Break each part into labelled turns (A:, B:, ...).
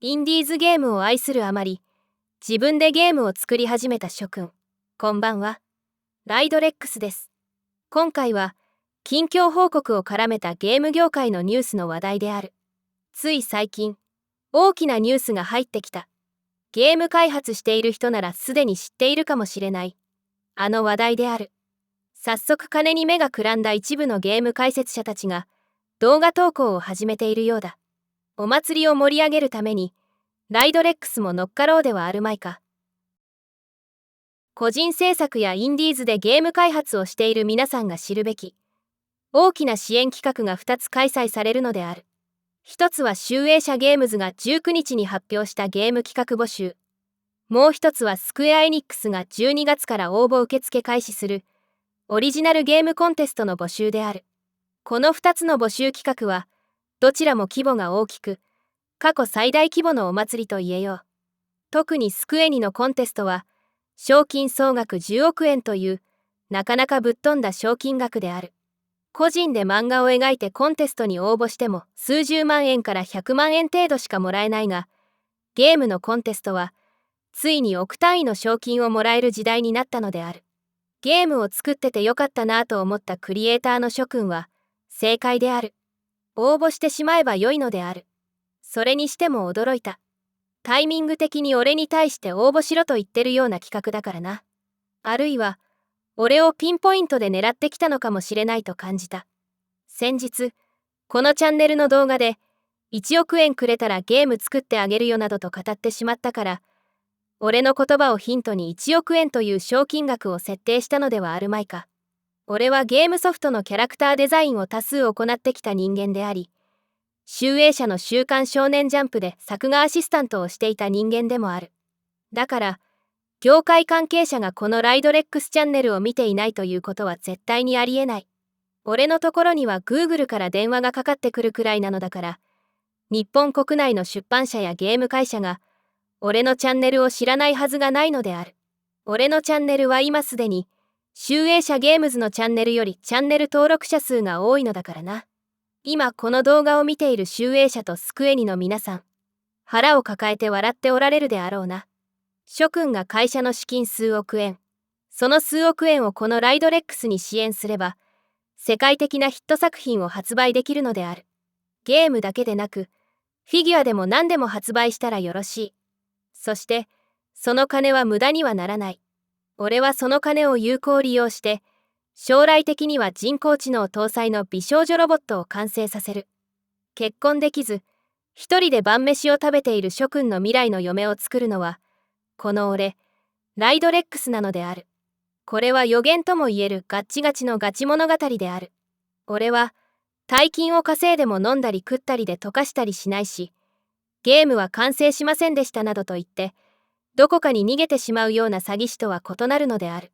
A: インディーズゲームを愛するあまり、自分でゲームを作り始めた諸君、こんばんは。ライドレックスです。今回は、近況報告を絡めたゲーム業界のニュースの話題である。つい最近、大きなニュースが入ってきた。ゲーム開発している人ならすでに知っているかもしれない。あの話題である。早速金に目がくらんだ一部のゲーム解説者たちが、動画投稿を始めているようだ。お祭りを盛り上げるために、ライドレックスも乗っかろうではあるまいか。個人制作やインディーズでゲーム開発をしている皆さんが知るべき、大きな支援企画が2つ開催されるのである。一つは集英社ゲームズが19日に発表したゲーム企画募集。もう一つはスクエアエニックスが12月から応募受付開始する、オリジナルゲームコンテストの募集である。この2つの募集企画は、どちらも規模が大きく、過去最大規模のお祭りと言えよう。特にスクエニのコンテストは、賞金総額10億円という、なかなかぶっ飛んだ賞金額である。個人で漫画を描いてコンテストに応募しても数十万円から100万円程度しかもらえないが、ゲームのコンテストは、ついに億単位の賞金をもらえる時代になったのである。ゲームを作っててよかったなぁと思ったクリエイターの諸君は、正解である。応募してしまえば良いのである。それにしても驚いた。タイミング的に俺に対して応募しろと言ってるような企画だからな。あるいは、俺をピンポイントで狙ってきたのかもしれないと感じた。先日、このチャンネルの動画で、1億円くれたらゲーム作ってあげるよなどと語ってしまったから、俺の言葉をヒントに1億円という賞金額を設定したのではあるまいか。俺はゲームソフトのキャラクターデザインを多数行ってきた人間であり、集英社の週刊少年ジャンプで作画アシスタントをしていた人間でもある。だから、業界関係者がこのライドレックスチャンネルを見ていないということは絶対にありえない。俺のところには Google から電話がかかってくるくらいなのだから、日本国内の出版社やゲーム会社が、俺のチャンネルを知らないはずがないのである。俺のチャンネルは今すでに、集英社ゲームズのチャンネルよりチャンネル登録者数が多いのだからな。今この動画を見ている集英社とスクエニの皆さん、腹を抱えて笑っておられるであろうな。諸君が会社の資金数億円、その数億円をこのライドレックスに支援すれば、世界的なヒット作品を発売できるのである。ゲームだけでなく、フィギュアでも何でも発売したらよろしい。そして、その金は無駄にはならない。俺はその金を有効利用して、将来的には人工知能搭載の美少女ロボットを完成させる。結婚できず、一人で晩飯を食べている諸君の未来の嫁を作るのは、この俺、ライドレックスなのである。これは予言とも言えるガッチガチのガチ物語である。俺は、大金を稼いでも飲んだり食ったりで溶かしたりしないし、ゲームは完成しませんでしたなどと言って、どこかに逃げてしまうような詐欺師とは異なるのである。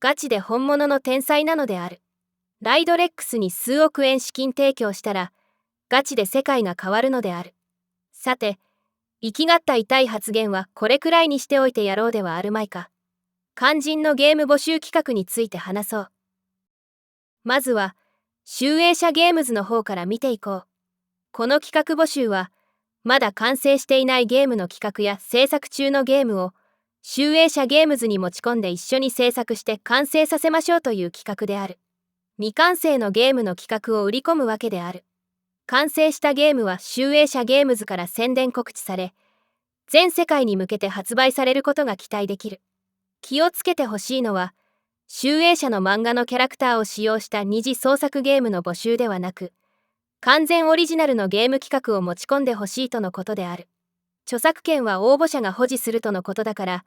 A: ガチで本物の天才なのである。ライドレックスに数億円資金提供したら、ガチで世界が変わるのである。さて、生きがった痛い発言はこれくらいにしておいてやろうではあるまいか。肝心のゲーム募集企画について話そう。まずは、集英社ゲームズの方から見ていこう。この企画募集は、まだ完成していないゲームの企画や制作中のゲームを、集英社ゲームズに持ち込んで一緒に制作して完成させましょうという企画である。未完成のゲームの企画を売り込むわけである。完成したゲームは集英社ゲームズから宣伝告知され、全世界に向けて発売されることが期待できる。気をつけてほしいのは、集英社の漫画のキャラクターを使用した二次創作ゲームの募集ではなく、完全オリジナルのゲーム企画を持ち込んでほしいとのことである。著作権は応募者が保持するとのことだから、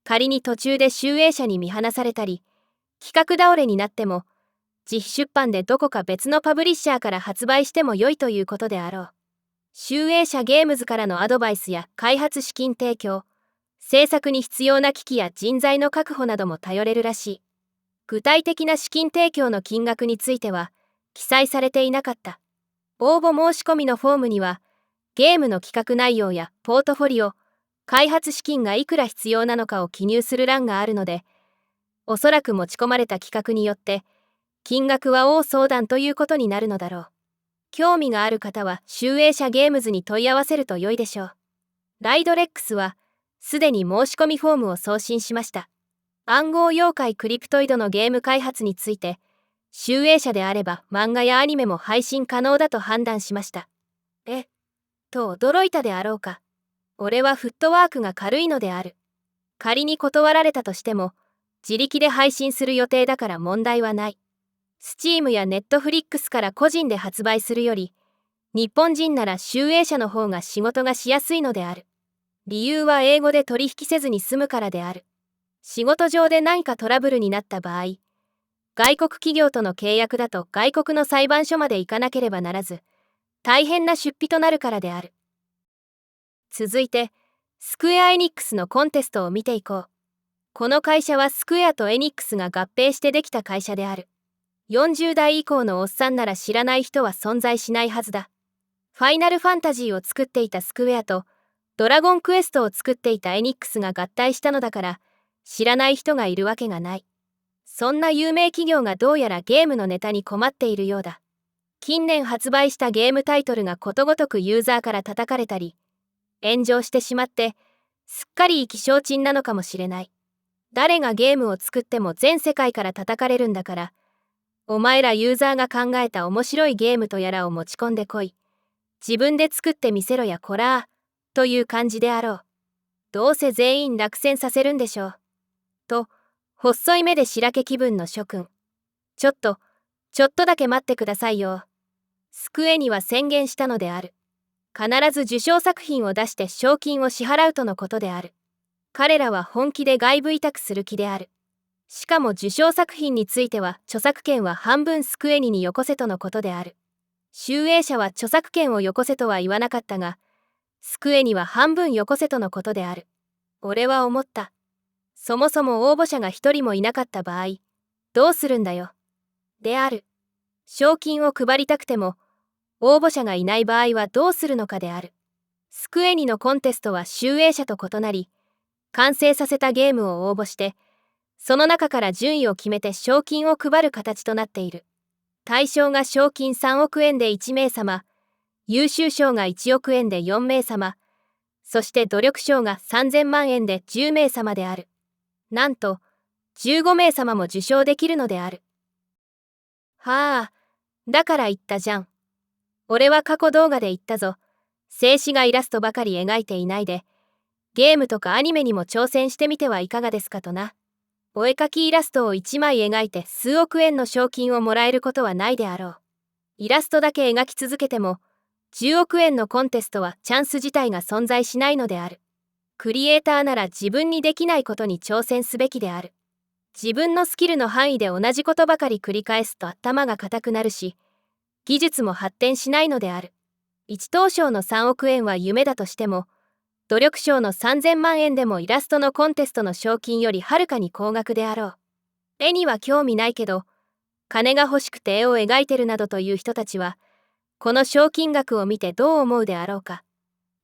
A: 仮に途中で集英社に見放されたり、企画倒れになっても、自費出版でどこか別のパブリッシャーから発売しても良いということであろう。集英社ゲームズからのアドバイスや開発資金提供、制作に必要な機器や人材の確保なども頼れるらしい。具体的な資金提供の金額については、記載されていなかった。応募申し込みのフォームには、ゲームの企画内容やポートフォリオ、開発資金がいくら必要なのかを記入する欄があるので、おそらく持ち込まれた企画によって、金額は大相談ということになるのだろう。興味がある方は集英社ゲームズに問い合わせると良いでしょう。ライドレックスは、すでに申し込みフォームを送信しました。暗号妖怪クリプトイドのゲーム開発について、集英社であれば漫画やアニメも配信可能だと判断しました。と驚いたであろうか。俺はフットワークが軽いのである。仮に断られたとしても、自力で配信する予定だから問題はない。Steam や Netflix から個人で発売するより、日本人なら集英社の方が仕事がしやすいのである。理由は英語で取引せずに済むからである。仕事上で何かトラブルになった場合、外国企業との契約だと外国の裁判所まで行かなければならず、大変な出費となるからである。続いて、スクエア・エニックスのコンテストを見ていこう。この会社はスクエアとエニックスが合併してできた会社である。40代以降のおっさんなら知らない人は存在しないはずだ。ファイナルファンタジーを作っていたスクエアと、ドラゴンクエストを作っていたエニックスが合体したのだから、知らない人がいるわけがない。そんな有名企業がどうやらゲームのネタに困っているようだ。近年発売したゲームタイトルがことごとくユーザーから叩かれたり、炎上してしまって、すっかり意気消沈なのかもしれない。誰がゲームを作っても全世界から叩かれるんだから、お前らユーザーが考えた面白いゲームとやらを持ち込んでこい。自分で作ってみせろやこらー、という感じであろう。どうせ全員落選させるんでしょう。と、細い目で白け気分の諸君。ちょっとだけ待ってくださいよ。スクエニは宣言したのである。必ず受賞作品を出して賞金を支払うとのことである。彼らは本気で外部委託する気である。しかも受賞作品については著作権は半分スクエニによこせとのことである。集英社は著作権をよこせとは言わなかったが、スクエニは半分よこせとのことである。俺は思った。そもそも応募者が一人もいなかった場合、どうするんだよ。である。賞金を配りたくても、応募者がいない場合はどうするのかである。スクエニのコンテストは集英社と異なり、完成させたゲームを応募して、その中から順位を決めて賞金を配る形となっている。対象が賞金3億円で1名様、優秀賞が1億円で4名様、そして努力賞が3000万円で10名様である。なんと、15名様も受賞できるのである。はあ、だから言ったじゃん。俺は過去動画で言ったぞ。静止画イラストばかり描いていないで、ゲームとかアニメにも挑戦してみてはいかがですかとな。お絵描きイラストを1枚描いて数億円の賞金をもらえることはないであろう。イラストだけ描き続けても、10億円のコンテストはチャンス自体が存在しないのである。クリエイターなら自分にできないことに挑戦すべきである。自分のスキルの範囲で同じことばかり繰り返すと頭が固くなるし、技術も発展しないのである。一等賞の3億円は夢だとしても、努力賞の3000万円でもイラストのコンテストの賞金よりはるかに高額であろう。絵には興味ないけど、金が欲しくて絵を描いてるなどという人たちは、この賞金額を見てどう思うであろうか。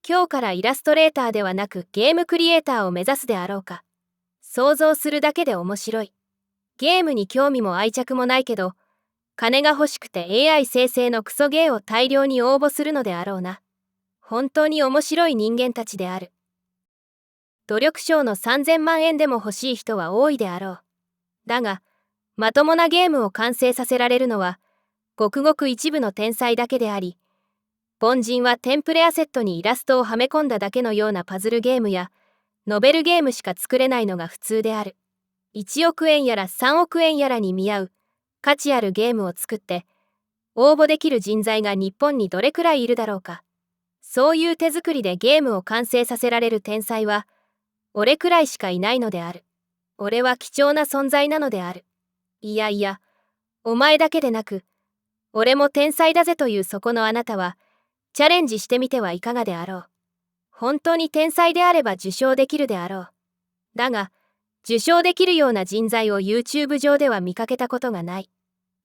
A: 今日からイラストレーターではなくゲームクリエイターを目指すであろうか。想像するだけで面白い。ゲームに興味も愛着もないけど、金が欲しくて AI 生成のクソゲーを大量に応募するのであろうな。本当に面白い人間たちである。努力賞の3000万円でも欲しい人は多いであろう。だが、まともなゲームを完成させられるのは、ごくごく一部の天才だけであり、凡人はテンプレアセットにイラストをはめ込んだだけのようなパズルゲームや、ノベルゲームしか作れないのが普通である。1億円やら3億円やらに見合う、価値あるゲームを作って、応募できる人材が日本にどれくらいいるだろうか。そういう手作りでゲームを完成させられる天才は、俺くらいしかいないのである。俺は貴重な存在なのである。いやいや、お前だけでなく、俺も天才だぜというそこのあなたは、チャレンジしてみてはいかがであろう。本当に天才であれば受賞できるであろう。だが、受賞できるような人材を YouTube 上では見かけたことがない。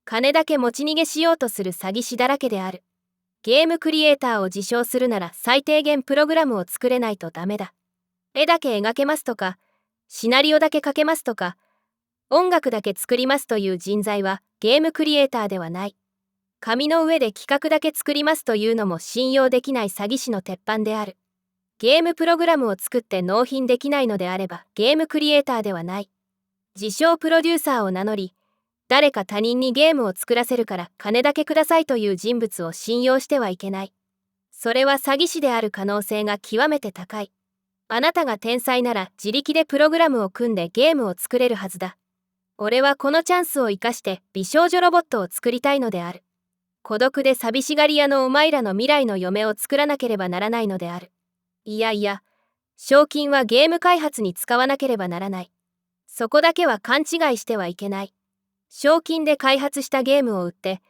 A: 金だけ持ち逃げしようとする詐欺師だらけである。ゲームクリエイターを自称するなら最低限プログラムを作れないとダメだ。絵だけ描けますとか、シナリオだけ書けますとか、音楽だけ作りますという人材はゲームクリエイターではない。紙の上で企画だけ作りますというのも信用できない詐欺師の鉄板である。ゲームプログラムを作って納品できないのであればゲームクリエイターではない。自称プロデューサーを名乗り、誰か他人にゲームを作らせるから金だけくださいという人物を信用してはいけない。それは詐欺師である可能性が極めて高い。あなたが天才なら自力でプログラムを組んでゲームを作れるはずだ。俺はこのチャンスを生かして美少女ロボットを作りたいのである。孤独で寂しがり屋のお前らの未来の嫁を作らなければならないのである。いやいや、賞金はゲーム開発に使わなければならない。そこだけは勘違いしてはいけない。賞金で開発したゲームを売って、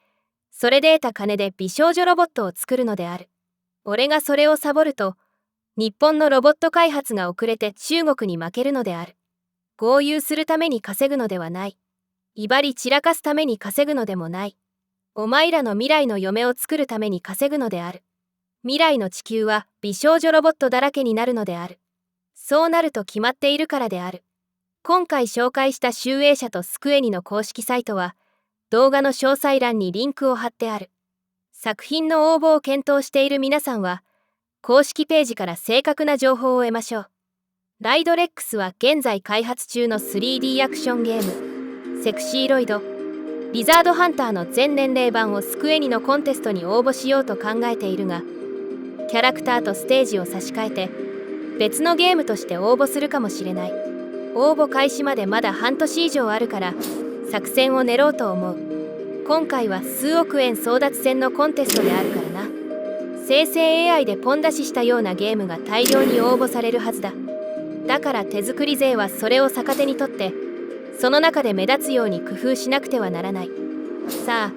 A: それで得た金で美少女ロボットを作るのである。俺がそれをサボると、日本のロボット開発が遅れて中国に負けるのである。豪遊するために稼ぐのではない。威張り散らかすために稼ぐのでもない。お前らの未来の嫁を作るために稼ぐのである。未来の地球は美少女ロボットだらけになるのである。そうなると決まっているからである。今回紹介した集英社とスクエニの公式サイトは、動画の詳細欄にリンクを貼ってある。作品の応募を検討している皆さんは、公式ページから正確な情報を得ましょう。ライドレックスは現在開発中の 3D アクションゲーム、セクシーロイド、リザードハンターの全年齢版をスクエニのコンテストに応募しようと考えているが、キャラクターとステージを差し替えて、別のゲームとして応募するかもしれない。応募開始までまだ半年以上あるから、作戦を練ろうと思う。今回は数億円争奪戦のコンテストであるからな。生成 AI でポン出ししたようなゲームが大量に応募されるはずだ。だから手作り勢はそれを逆手にとって、その中で目立つように工夫しなくてはならない。さあ、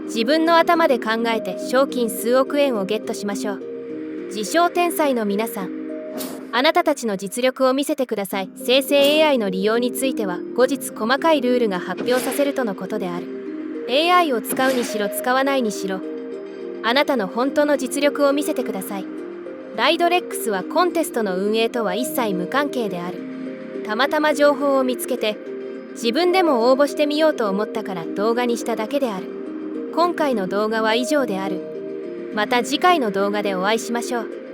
A: 自分の頭で考えて賞金数億円をゲットしましょう。自称天才の皆さん、あなたたちの実力を見せてください。生成 AI の利用については後日細かいルールが発表させるとのことである。AI を使うにしろ使わないにしろ、あなたの本当の実力を見せてください。ライドレックスはコンテストの運営とは一切無関係である。たまたま情報を見つけて、自分でも応募してみようと思ったから動画にしただけである。今回の動画は以上である。また次回の動画でお会いしましょう。